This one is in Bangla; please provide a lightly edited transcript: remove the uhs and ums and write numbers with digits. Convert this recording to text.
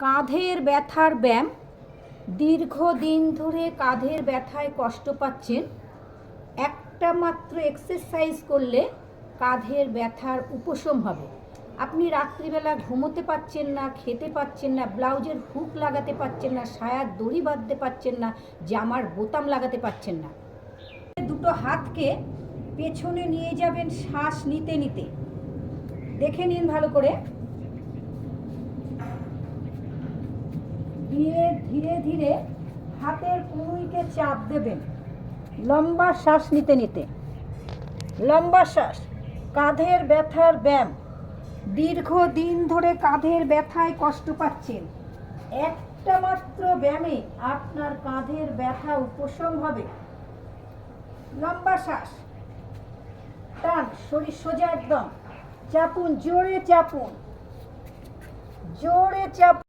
কাঁধের ব্যথার ব্যায়াম। দীর্ঘদিন ধরে কাঁধের ব্যথায় কষ্ট পাচ্ছেন, একটা মাত্র এক্সারসাইজ করলে কাঁধের ব্যথার উপশম হবে। আপনি রাত্রিবেলা ঘুমোতে পাচ্ছেন না, খেতে পাচ্ছেন না, ব্লাউজের হুক লাগাতে পাচ্ছেন না, সায়ার দড়ি বাঁধতে পাচ্ছেন না, জামার বোতাম লাগাতে পাচ্ছেন না। দুটো হাতকে পেছনে নিয়ে যাবেন শ্বাস নিতে নিতে। দেখে নিন ভালো করে। দিয়ে ধীরে ধীরে হাতের কনুইকে চাপ দেবেন, লম্বা শ্বাস নিতে নিতে। লম্বা শ্বাস। কাঁধের ব্যথার ব্যায়াম। দীর্ঘদিন ধরে কাঁধের ব্যথায় কষ্ট পাচ্ছেন, একটা মাত্র ব্যায়ামে আপনার কাঁধের ব্যথা উপশম হবে। লম্বা শ্বাস। টান, শরীর সোজা একদম। চাপুন, জোরে চাপুন, জোরে চাপুন।